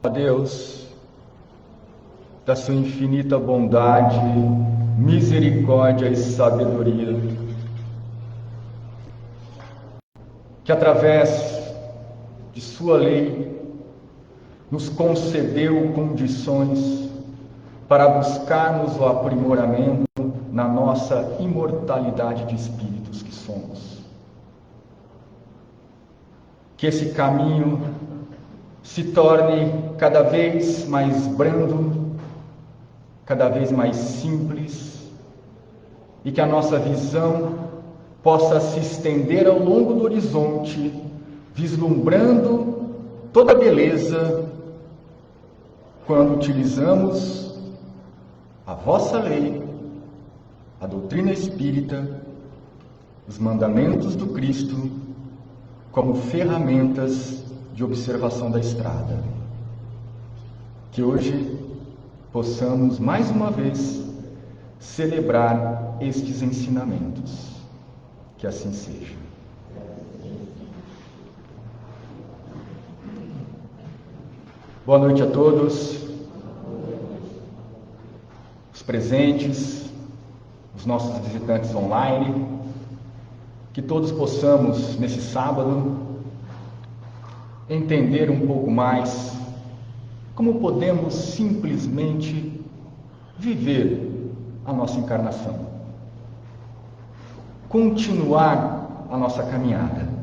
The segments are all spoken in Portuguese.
Deus, da sua infinita bondade, misericórdia e sabedoria, que através de sua lei nos concedeu condições para buscarmos o aprimoramento na nossa imortalidade de espíritos que somos. Que esse caminho se torne cada vez mais brando, cada vez mais simples, e que a nossa visão possa se estender ao longo do horizonte, vislumbrando toda a beleza quando utilizamos a vossa lei, a doutrina espírita, os mandamentos do Cristo como ferramentas de observação da estrada. Que hoje possamos mais uma vez celebrar estes ensinamentos. Que assim seja. Boa noite a todos, os presentes, os nossos visitantes online. Que todos possamos, nesse sábado, entender um pouco mais como podemos simplesmente viver a nossa encarnação, continuar a nossa caminhada.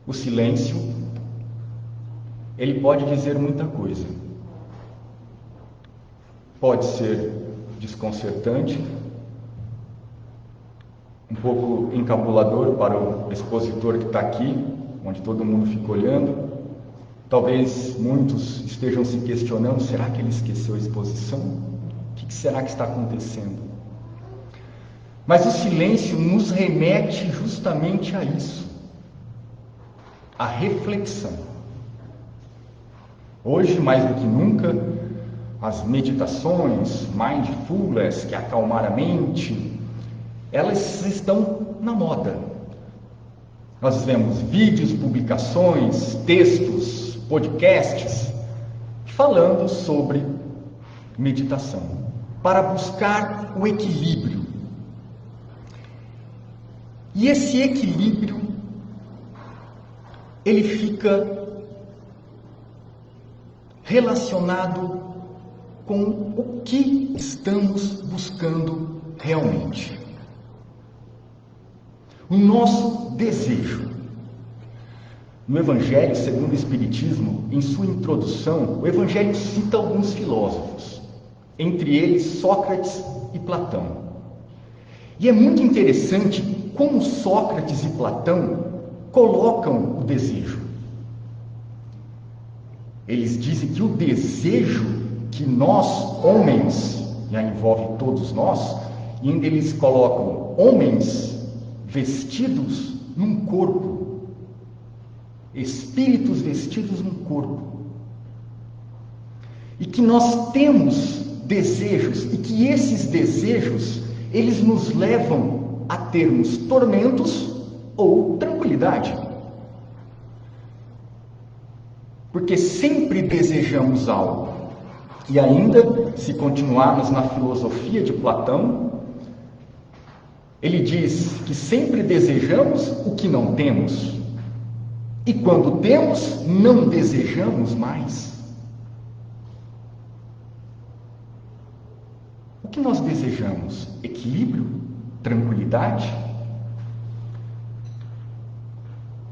O silêncio, ele pode dizer muita coisa. Pode ser desconcertante, um pouco encabulador para o expositor que está aqui, onde todo mundo fica olhando. Talvez muitos estejam se questionando, será que ele esqueceu a exposição? O que será que está acontecendo? Mas o silêncio nos remete justamente a isso. A reflexão. Hoje, mais do que nunca, as meditações mindfulness, que acalmar a mente, elas estão na moda. Nós vemos vídeos, publicações, textos, podcasts, falando sobre meditação, para buscar o equilíbrio. E esse equilíbrio ele fica relacionado com o que estamos buscando realmente. O nosso desejo. No Evangelho segundo o Espiritismo, em sua introdução, o Evangelho cita alguns filósofos, entre eles Sócrates e Platão. E é muito interessante como Sócrates e Platão colocam o desejo. Eles dizem que o desejo que nós, homens, já envolve todos nós, e ainda eles colocam homens vestidos num corpo, espíritos vestidos num corpo, e que nós temos desejos, e que esses desejos, eles nos levam a termos tormentos ou tranquilidade. Porque sempre desejamos algo. E ainda, se continuarmos na filosofia de Platão, ele diz que sempre desejamos o que não temos. E quando temos, não desejamos mais. O que nós desejamos? Equilíbrio? Tranquilidade?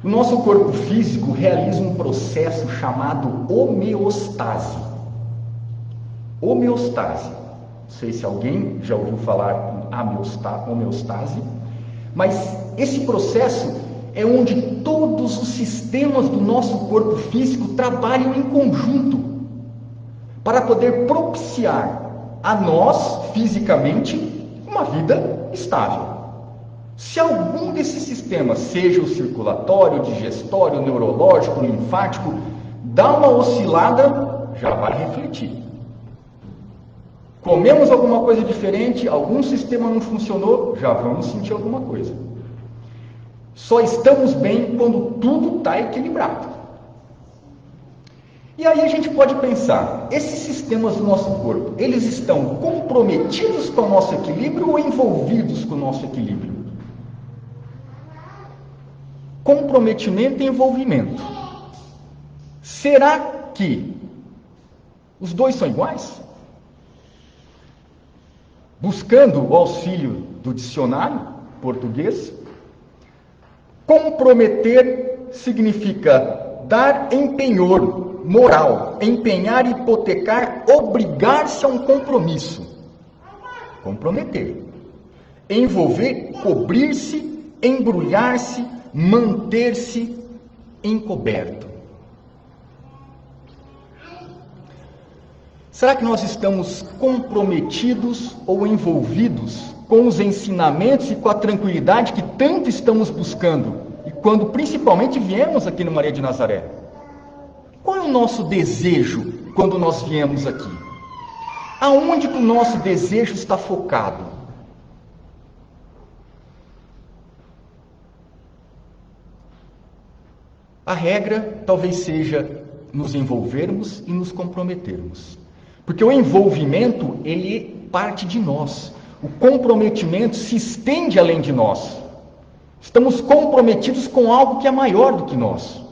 O nosso corpo físico realiza um processo chamado homeostase. Homeostase. Não sei se alguém já ouviu falar em homeostase, mas esse processo é onde todos os sistemas do nosso corpo físico trabalham em conjunto para poder propiciar a nós, fisicamente, uma vida estável. Se algum desses sistemas, seja o circulatório, digestório, neurológico, linfático, dá uma oscilada, já vai refletir. Comemos alguma coisa diferente, algum sistema não funcionou, já vamos sentir alguma coisa. Só estamos bem quando tudo está equilibrado. E aí a gente pode pensar, esses sistemas do nosso corpo, eles estão comprometidos com o nosso equilíbrio ou envolvidos com o nosso equilíbrio? Comprometimento e envolvimento. Será que os dois são iguais? Buscando o auxílio do dicionário português, comprometer significa dar empenhor moral, empenhar, hipotecar, obrigar-se a um compromisso. Comprometer. Envolver, cobrir-se, embrulhar-se, manter-se encoberto. Será que nós estamos comprometidos ou envolvidos com os ensinamentos e com a tranquilidade que tanto estamos buscando? E quando principalmente viemos aqui no Maria de Nazaré? Qual é o nosso desejo quando nós viemos aqui? Aonde que o nosso desejo está focado? A regra talvez seja nos envolvermos e nos comprometermos. Porque o envolvimento, ele parte de nós. O comprometimento se estende além de nós. Estamos comprometidos com algo que é maior do que nós.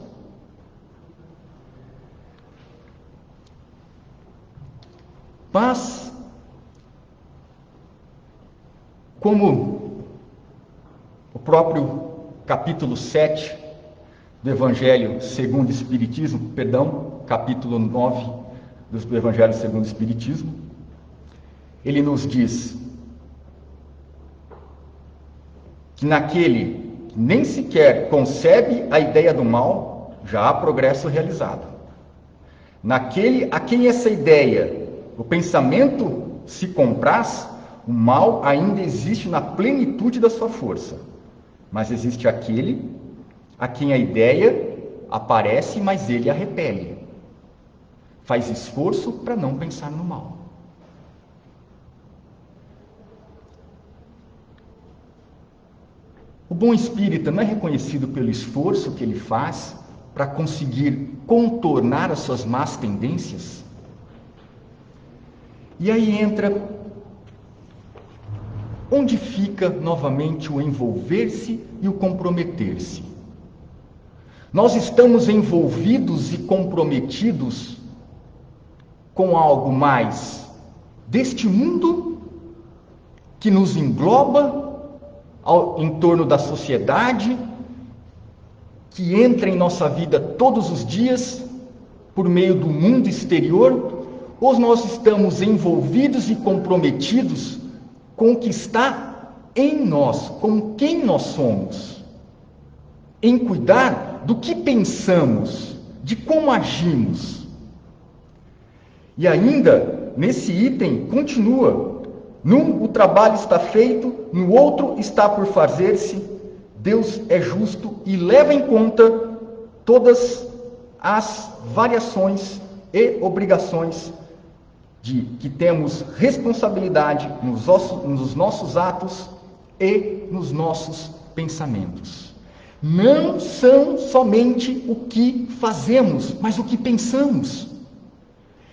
Mas, como o próprio capítulo 7 do Evangelho segundo o Espiritismo, capítulo 9 do Evangelho segundo o Espiritismo, ele nos diz que naquele que nem sequer concebe a ideia do mal, já há progresso realizado. Naquele a quem essa ideia, o pensamento se compraz, o mal ainda existe na plenitude da sua força. Mas existe aquele a quem a ideia aparece, mas ele a repele. Faz esforço para não pensar no mal. O bom espírita não é reconhecido pelo esforço que ele faz para conseguir contornar as suas más tendências? E aí entra onde fica novamente o envolver-se e o comprometer-se. Nós estamos envolvidos e comprometidos com algo mais deste mundo que nos engloba em torno da sociedade, que entra em nossa vida todos os dias por meio do mundo exterior, ou nós estamos envolvidos e comprometidos com o que está em nós, com quem nós somos, em cuidar do que pensamos, de como agimos. E ainda, nesse item, continua: num o trabalho está feito, no outro está por fazer-se. Deus é justo e leva em conta todas as variações e obrigações de que temos responsabilidade nos nossos atos e nos nossos pensamentos. Não são somente o que fazemos, mas o que pensamos.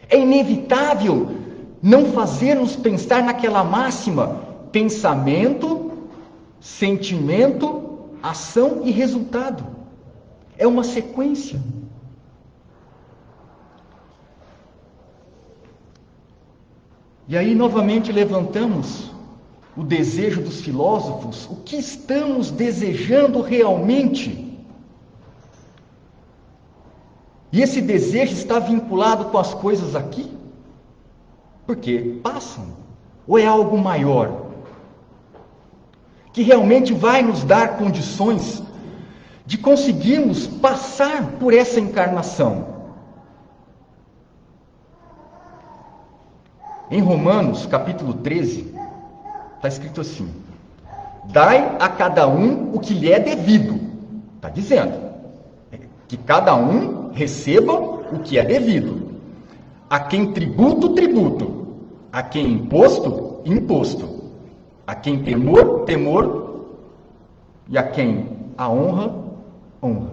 É inevitável não fazermos pensar naquela máxima: pensamento, sentimento, ação e resultado. É uma sequência. E aí novamente levantamos o desejo dos filósofos: o que estamos desejando realmente? E esse desejo está vinculado com as coisas aqui? Porque passam. Ou é algo maior? Que realmente vai nos dar condições de conseguirmos passar por essa encarnação. Em Romanos, capítulo 13, está escrito assim: Dai a cada um o que lhe é devido. Está dizendo que cada um receba o que é devido. A quem tributo, tributo. A quem imposto, imposto. A quem temor, temor. E a quem a honra, honra.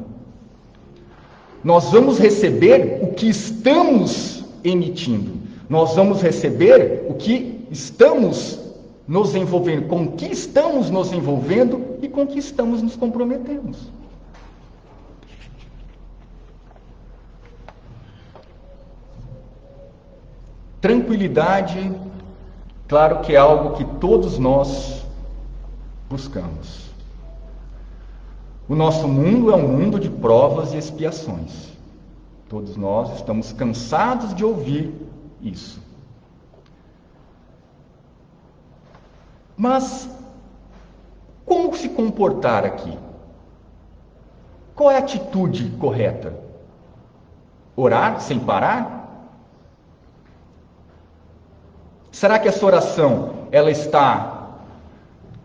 Nós vamos receber o que estamos emitindo. Nós vamos receber o que estamos nos envolvendo, com o que estamos nos envolvendo e com o que estamos nos comprometendo. Tranquilidade, claro que é algo que todos nós buscamos. O nosso mundo é um mundo de provas e expiações. Todos nós estamos cansados de ouvir isso. Mas, como se comportar aqui? Qual é a atitude correta? Orar sem parar? Será que essa oração, ela está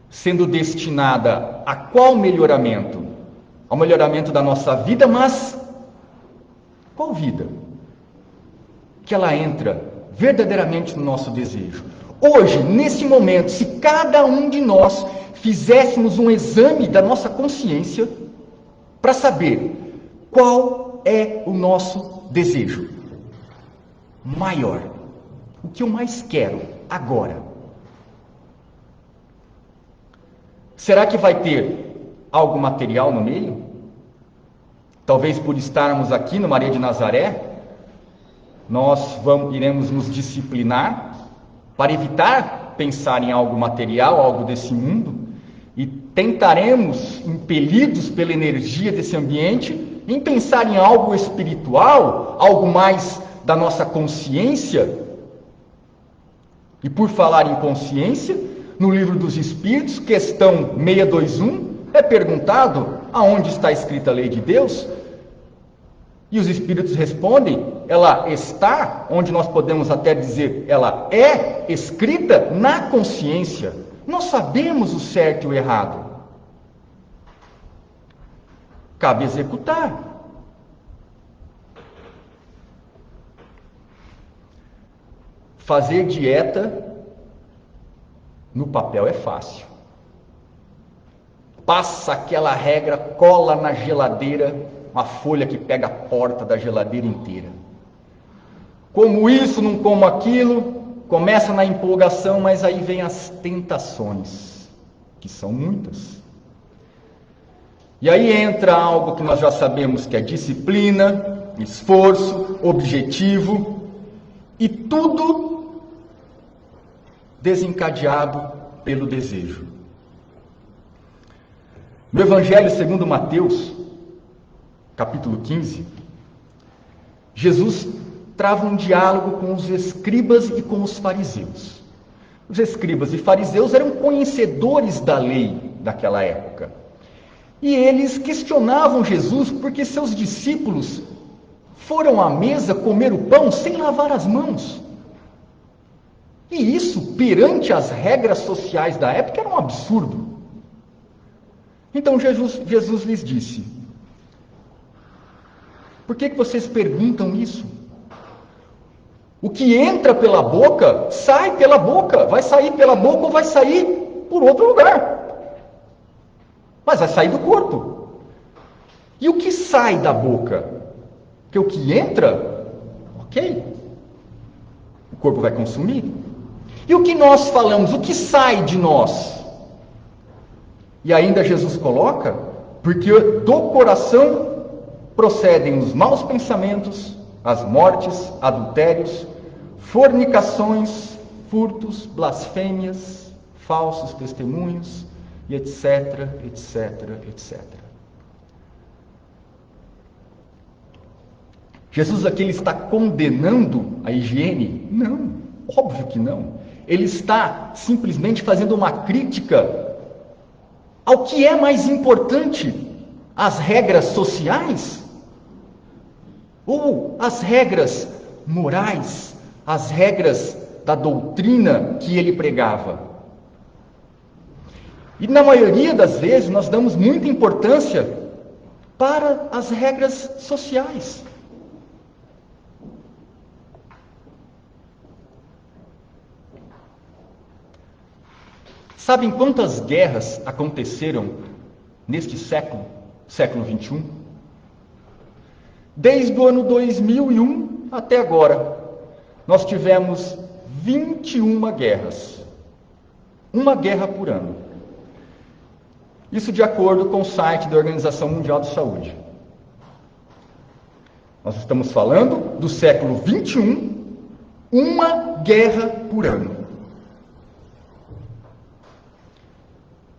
sendo destinada a qual melhoramento? Ao melhoramento da nossa vida, mas qual vida? Que ela entra verdadeiramente no nosso desejo. Hoje, nesse momento, se cada um de nós fizéssemos um exame da nossa consciência para saber qual é o nosso desejo maior, o que eu mais quero agora. Será que vai ter algo material no meio? Talvez por estarmos aqui no Maria de Nazaré, nós iremos nos disciplinar para evitar pensar em algo material, algo desse mundo, e tentaremos, impelidos pela energia desse ambiente, em pensar em algo espiritual, algo mais da nossa consciência. E por falar em consciência, no Livro dos Espíritos, questão 621, é perguntado aonde está escrita a lei de Deus, e os Espíritos respondem, ela está, onde nós podemos até dizer, ela é escrita na consciência. Nós sabemos o certo e o errado. Cabe executar. Fazer dieta no papel é fácil. Passa aquela regra, cola na geladeira, uma folha que pega a porta da geladeira inteira. Como isso, não como aquilo, começa na empolgação, mas aí vem as tentações, que são muitas. E aí entra algo que nós já sabemos que é disciplina, esforço, objetivo, e tudo desencadeado pelo desejo. No Evangelho segundo Mateus, capítulo 15, Jesus trava um diálogo com os escribas e com os fariseus. Os escribas e fariseus eram conhecedores da lei daquela época. E eles questionavam Jesus porque seus discípulos foram à mesa comer o pão sem lavar as mãos. E isso, perante as regras sociais da época, era um absurdo. Então Jesus lhes disse: por que vocês perguntam isso? O que entra pela boca, sai pela boca. Vai sair pela boca ou vai sair por outro lugar. Mas vai sair do corpo. E o que sai da boca? Porque o que entra, ok, o corpo vai consumir. E o que nós falamos, o que sai de nós? E ainda Jesus coloca, porque do coração procedem os maus pensamentos, as mortes, adultérios, fornicações, furtos, blasfêmias, falsos testemunhos, e etc, etc, etc. Jesus aqui ele está condenando a higiene? Não, óbvio que não. Ele está simplesmente fazendo uma crítica ao que é mais importante, as regras sociais ou as regras morais, as regras da doutrina que ele pregava. E na maioria das vezes nós damos muita importância para as regras sociais. Sabem quantas guerras aconteceram neste século, século 21? Desde o ano 2001 até agora, nós tivemos 21 guerras. Uma guerra por ano. Isso de acordo com o site da Organização Mundial de Saúde. Nós estamos falando do século 21, uma guerra por ano.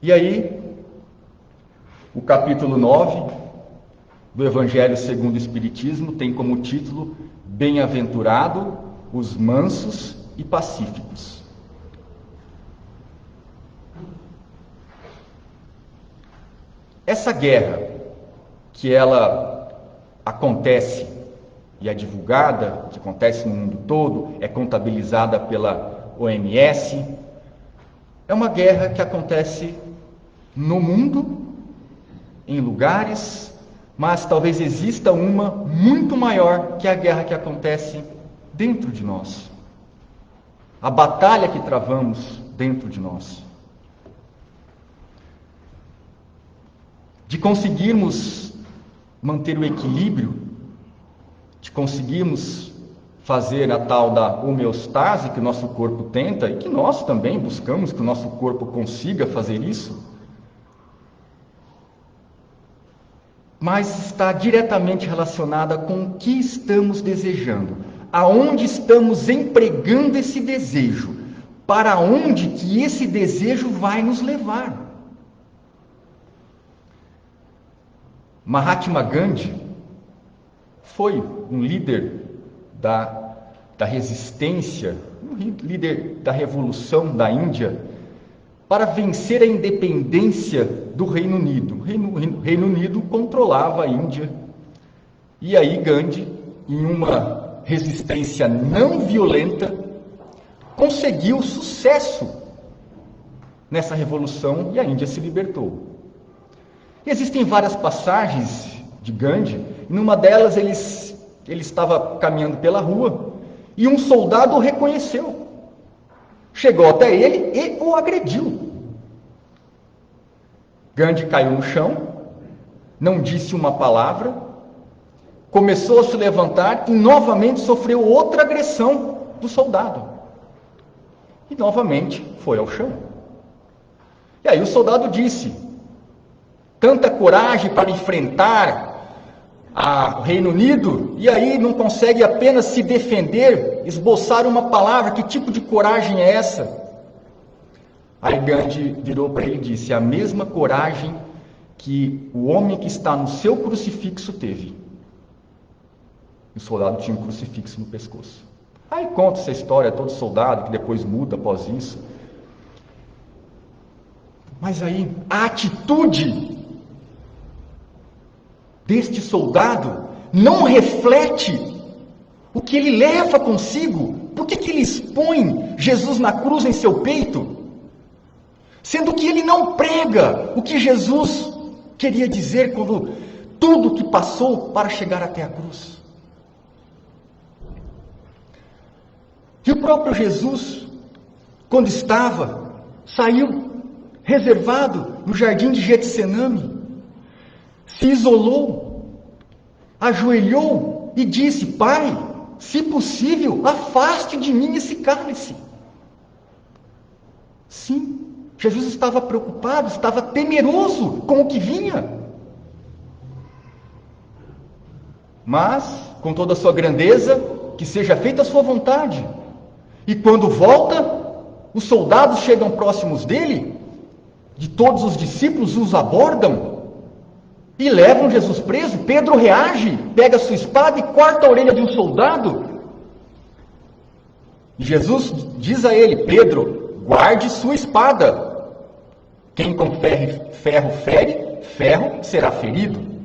E aí, o capítulo 9 do Evangelho segundo o Espiritismo tem como título Bem-aventurado os mansos e pacíficos. Essa guerra, que ela acontece e é divulgada, que acontece no mundo todo, é contabilizada pela OMS, é uma guerra que acontece no mundo, em lugares, mas talvez exista uma muito maior, que é a guerra que acontece dentro de nós. A batalha que travamos dentro de nós. De conseguirmos manter o equilíbrio, de conseguirmos fazer a tal da homeostase que o nosso corpo tenta, e que nós também buscamos que o nosso corpo consiga fazer isso, mas está diretamente relacionada com o que estamos desejando, aonde estamos empregando esse desejo, para onde que esse desejo vai nos levar. Mahatma Gandhi foi um líder da resistência, um líder da revolução da Índia, para vencer a independência do Reino Unido. O Reino Unido controlava a Índia. E aí Gandhi, em uma resistência não violenta, conseguiu sucesso nessa revolução e a Índia se libertou. Existem várias passagens de Gandhi, e numa delas ele estava caminhando pela rua e um soldado o reconheceu. Chegou até ele e o agrediu. Gandhi caiu no chão, não disse uma palavra, começou a se levantar e novamente sofreu outra agressão do soldado. E novamente foi ao chão. E aí o soldado disse: tanta coragem para enfrentar o Reino Unido, e aí não consegue apenas se defender, esboçar uma palavra, que tipo de coragem é essa? Aí Gandhi virou para ele e disse: a mesma coragem que o homem que está no seu crucifixo teve. O soldado tinha um crucifixo no pescoço. Aí conta essa história, todo soldado que depois muda após isso. Mas aí, a atitude deste soldado não reflete o que ele leva consigo. Por que ele expõe Jesus na cruz em seu peito? Sendo que ele não prega o que Jesus queria dizer quando tudo que passou para chegar até a cruz. E o próprio Jesus, quando saiu reservado no jardim de Getsemane, se isolou, ajoelhou e disse: Pai, se possível, afaste de mim esse cálice. Sim, Jesus estava preocupado, estava temeroso com o que vinha. Mas, com toda a sua grandeza, que seja feita a sua vontade. E quando volta, os soldados chegam próximos dele, de todos os discípulos os abordam e levam Jesus preso. Pedro reage, pega sua espada e corta a orelha de um soldado. E Jesus diz a ele: Pedro, guarde sua espada. Quem com ferro fere, ferro será ferido.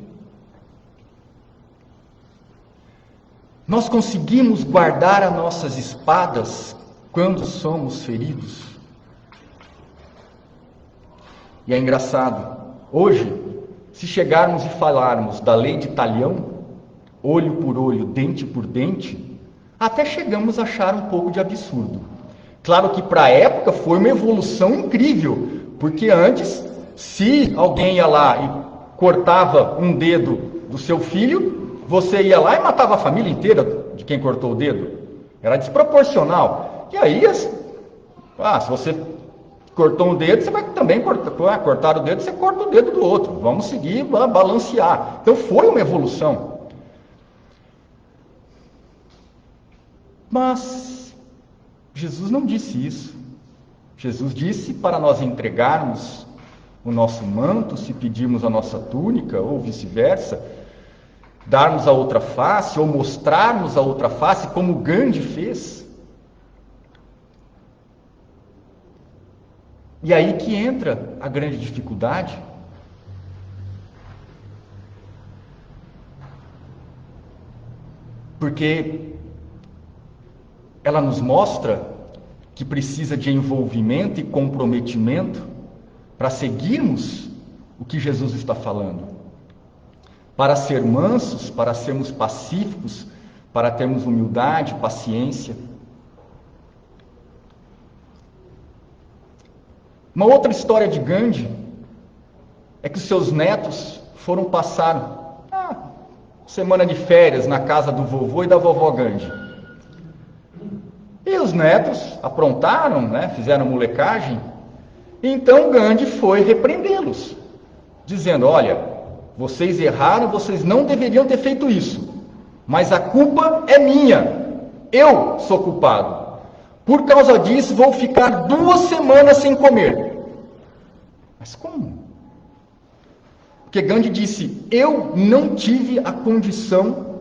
Nós conseguimos guardar as nossas espadas quando somos feridos. E é engraçado, hoje, se chegarmos e falarmos da lei de Talião, olho por olho, dente por dente, até chegamos a achar um pouco de absurdo. Claro que para a época foi uma evolução incrível, porque antes, se alguém ia lá e cortava um dedo do seu filho, você ia lá e matava a família inteira de quem cortou o dedo. Era desproporcional. E aí, se você cortou um dedo, você vai também cortar o dedo, você corta o dedo do outro. Vamos seguir, balancear. Então foi uma evolução. Mas Jesus não disse isso. Jesus disse para nós entregarmos o nosso manto, se pedirmos a nossa túnica, ou vice-versa, darmos a outra face, ou mostrarmos a outra face, como Gandhi fez. E aí que entra a grande dificuldade. Porque ela nos mostra que precisa de envolvimento e comprometimento para seguirmos o que Jesus está falando. Para ser mansos, para sermos pacíficos, para termos humildade, paciência. Uma outra história de Gandhi é que os seus netos foram passar semana de férias na casa do vovô e da vovó Gandhi. E os netos aprontaram, fizeram molecagem. Então Gandhi foi repreendê-los, dizendo: olha, vocês erraram, vocês não deveriam ter feito isso, mas a culpa é minha, eu sou culpado. Por causa disso, vou ficar 2 semanas sem comer. Mas como? Porque Gandhi disse: eu não tive a condição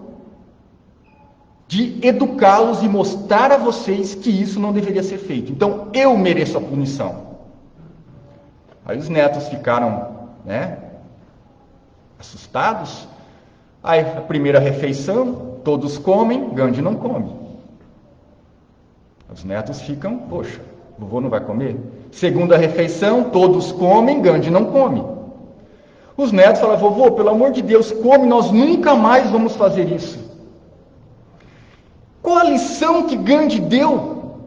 de educá-los e mostrar a vocês que isso não deveria ser feito. Então, eu mereço a punição. Aí os netos ficaram, assustados. Aí, a primeira refeição, todos comem, Gandhi não come. Os netos ficam: poxa, o vovô não vai comer? Segunda refeição, todos comem, Gandhi não come. Os netos falam: vovô, pelo amor de Deus, come, nós nunca mais vamos fazer isso. Qual a lição que Gandhi deu?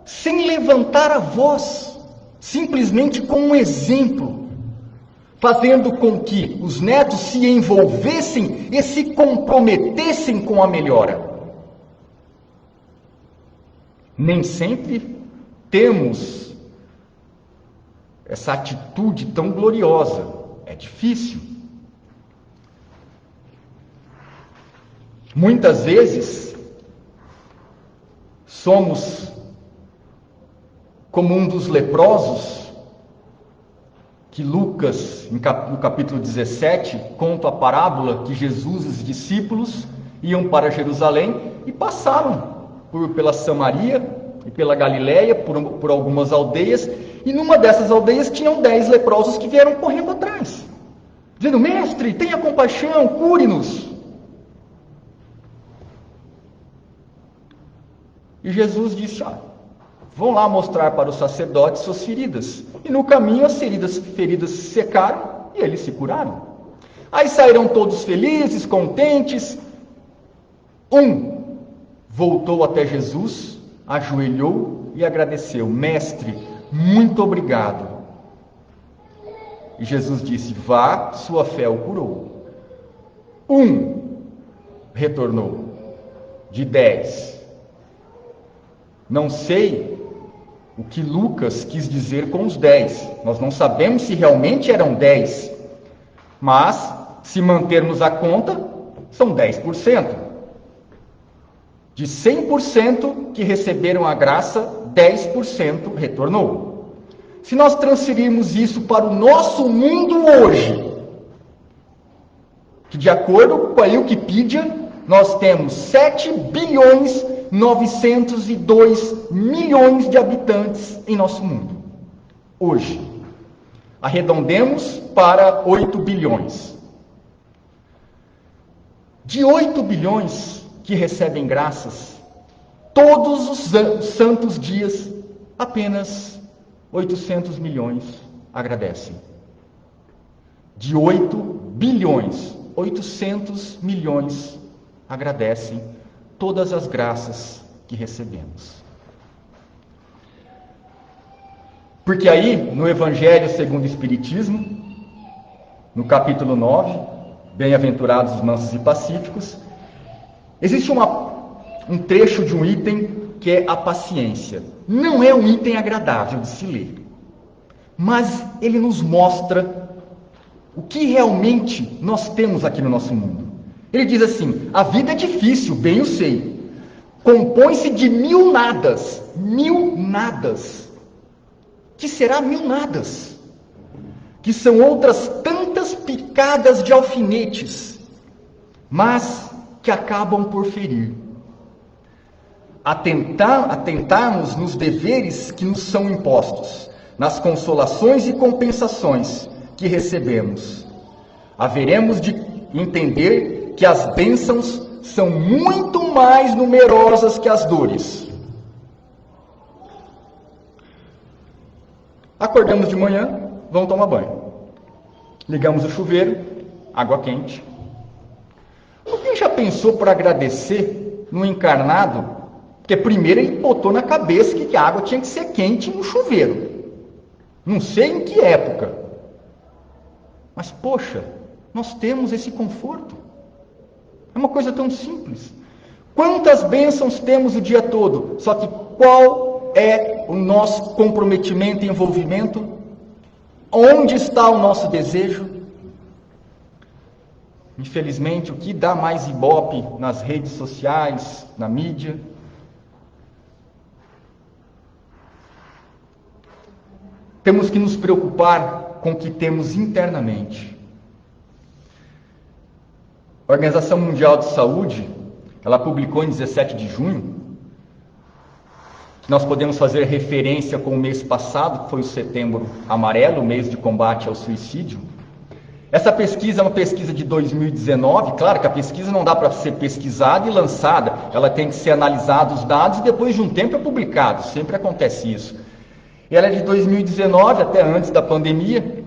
Sem levantar a voz, simplesmente com um exemplo, fazendo com que os netos se envolvessem e se comprometessem com a melhora. Nem sempre temos essa atitude tão gloriosa. É difícil. Muitas vezes somos como um dos leprosos que Lucas, no capítulo 17, conta a parábola que Jesus e os discípulos iam para Jerusalém e passaram pela Samaria e pela Galileia, por algumas aldeias, e numa dessas aldeias tinham 10 leprosos que vieram correndo atrás, dizendo: mestre, tenha compaixão, cure-nos. E Jesus disse: vão lá mostrar para os sacerdotes suas feridas. E no caminho as feridas se secaram e eles se curaram. Aí saíram todos felizes, contentes. Um voltou até Jesus, ajoelhou e agradeceu: mestre, muito obrigado. E Jesus disse: vá, sua fé o curou. Um retornou, de 10. Não sei o que Lucas quis dizer com os 10. Nós não sabemos se realmente eram 10. Mas, se mantermos a conta, são 10%. De 100% que receberam a graça, 10% retornou. Se nós transferirmos isso para o nosso mundo hoje, que de acordo com a Wikipedia, nós temos 7.902 milhões de habitantes em nosso mundo. Hoje. Arredondemos para 8 bilhões. De 8 bilhões que recebem graças, todos os santos dias, apenas 800 milhões agradecem. de 8 bilhões, 800 milhões agradecem todas as graças que recebemos. Porque aí, no Evangelho segundo o Espiritismo, no capítulo 9, Bem-aventurados os mansos e pacíficos, existe um trecho de um item que é a paciência. Não é um item agradável de se ler, mas ele nos mostra o que realmente nós temos aqui no nosso mundo. Ele diz assim: a vida é difícil, bem eu sei. Compõe-se de 1000 nadas. 1000 nadas. Que será 1000 nadas? Que são outras tantas picadas de alfinetes, mas que acabam por ferir. Atentarmos nos deveres que nos são impostos, nas consolações e compensações que recebemos. Haveremos de entender que as bênçãos são muito mais numerosas que as dores. Acordamos de manhã, vamos tomar banho. Ligamos o chuveiro, água quente. Alguém já pensou por agradecer no encarnado? Porque primeiro ele botou na cabeça que a água tinha que ser quente no chuveiro. Não sei em que época. Mas, poxa, nós temos esse conforto. É uma coisa tão simples. Quantas bênçãos temos o dia todo? Só que qual é o nosso comprometimento e envolvimento? Onde está o nosso desejo? Infelizmente, o que dá mais ibope nas redes sociais, na mídia, temos que nos preocupar com o que temos internamente. A Organização Mundial de Saúde, ela publicou em 17 de junho, nós podemos fazer referência com o mês passado, que foi o Setembro Amarelo, o mês de combate ao suicídio. Essa pesquisa é uma pesquisa de 2019, claro que a pesquisa não dá para ser pesquisada e lançada, ela tem que ser analisada os dados e depois de um tempo é publicado, sempre acontece isso. Ela é de 2019, até antes da pandemia,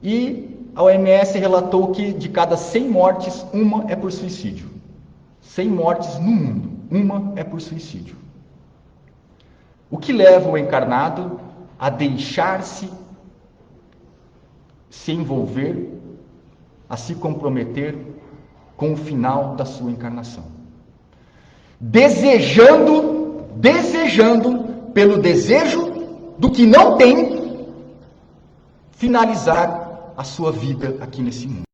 e a OMS relatou que de cada 100 mortes, uma é por suicídio. 100 mortes no mundo, uma é por suicídio. O que leva o encarnado a deixar-se se envolver, a se comprometer com o final da sua encarnação? Desejando, pelo desejo do que não tem, finalizar a sua vida aqui nesse mundo.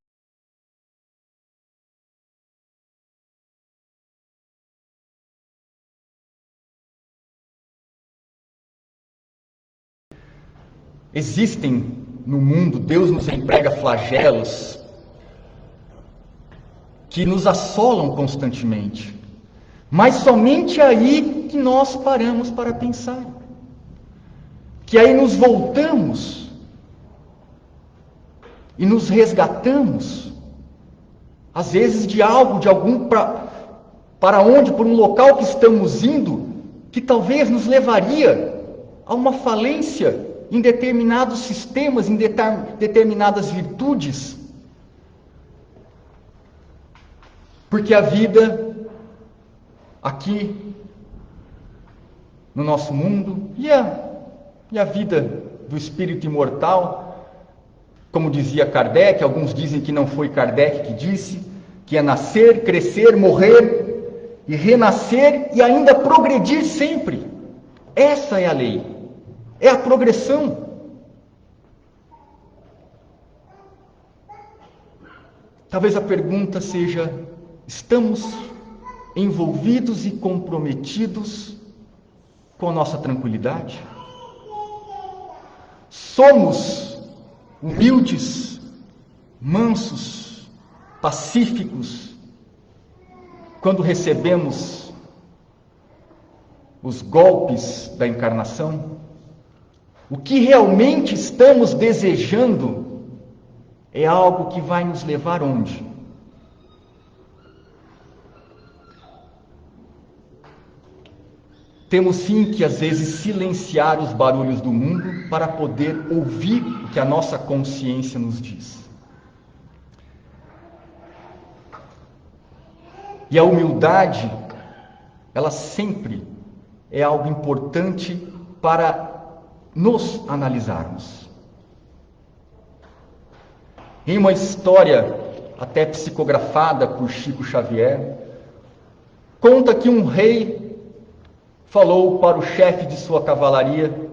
Existem no mundo, Deus nos emprega flagelos que nos assolam constantemente, mas somente aí que nós paramos para pensar, que aí nos voltamos e nos resgatamos, às vezes de algo, de algum para onde, por um local que estamos indo, que talvez nos levaria a uma falência em determinados sistemas, em determinadas virtudes. Porque a vida aqui no nosso mundo e a vida do espírito imortal, como dizia Kardec, alguns dizem que não foi Kardec que disse, que é nascer, crescer, morrer e renascer e ainda progredir sempre. Essa é a lei. É a progressão. Talvez a pergunta seja: estamos envolvidos e comprometidos com a nossa tranquilidade? Somos humildes, mansos, pacíficos, quando recebemos os golpes da encarnação? O que realmente estamos desejando é algo que vai nos levar onde? temos sim que às vezes silenciar os barulhos do mundo para poder ouvir o que a nossa consciência nos diz. E a humildade, ela sempre é algo importante para nos analisarmos. Em uma história até psicografada por Chico Xavier, conta que um rei falou para o chefe de sua cavalaria: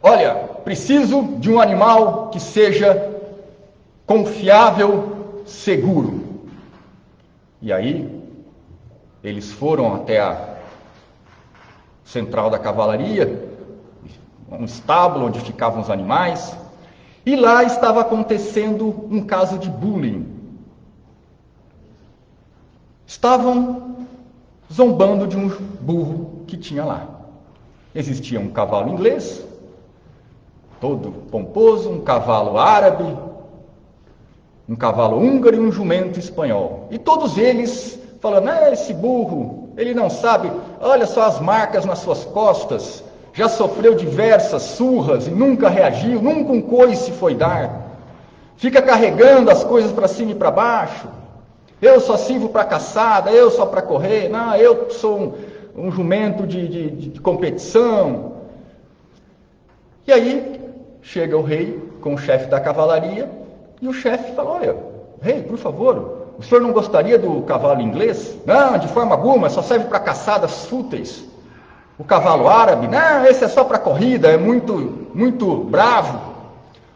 olha, preciso de um animal que seja confiável, seguro. E aí, eles foram até a central da cavalaria, um estábulo onde ficavam os animais, e lá estava acontecendo um caso de bullying. Estavam zombando de um burro que tinha lá. Existia um cavalo inglês, todo pomposo, um cavalo árabe, um cavalo húngaro e um jumento espanhol. E todos eles falando: esse burro, ele não sabe, olha só as marcas nas suas costas, já sofreu diversas surras e nunca reagiu, nunca um coice foi dar. Fica carregando as coisas para cima e para baixo. Eu só sirvo para caçada, eu só para correr. Não, eu sou um jumento de competição. E aí chega o rei com o chefe da cavalaria e o chefe fala: olha, rei, por favor, o senhor não gostaria do cavalo inglês? Não, de forma alguma, só serve para caçadas fúteis. O cavalo árabe? Não, esse é só para corrida, é muito bravo.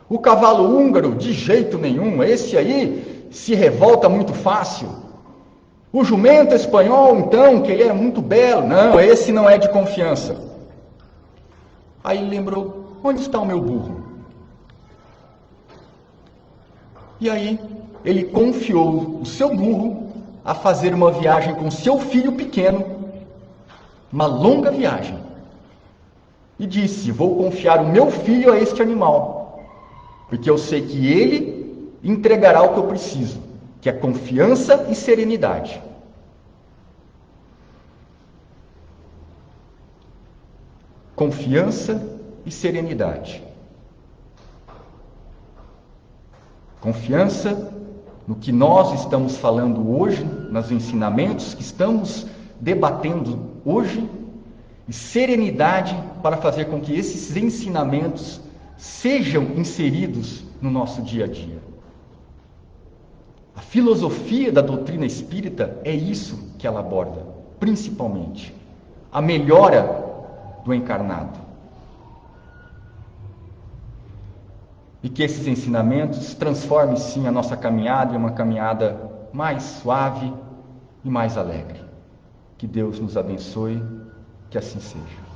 O cavalo húngaro? De jeito nenhum, esse aí se revolta muito fácil. O jumento espanhol, então, que ele é muito belo? Não, esse não é de confiança. Aí ele lembrou: onde está o meu burro? E aí ele confiou o seu burro a fazer uma viagem com seu filho pequeno, uma longa viagem. E disse: vou confiar o meu filho a este animal, porque eu sei que ele entregará o que eu preciso, que é confiança e serenidade. Confiança e serenidade. Confiança no que nós estamos falando hoje, nos ensinamentos que estamos debatendo hoje, e serenidade para fazer com que esses ensinamentos sejam inseridos no nosso dia a dia. A filosofia da doutrina espírita é isso que ela aborda, principalmente a melhora do encarnado. E que esses ensinamentos transformem sim a nossa caminhada em uma caminhada mais suave e mais alegre. Que Deus nos abençoe, que assim seja.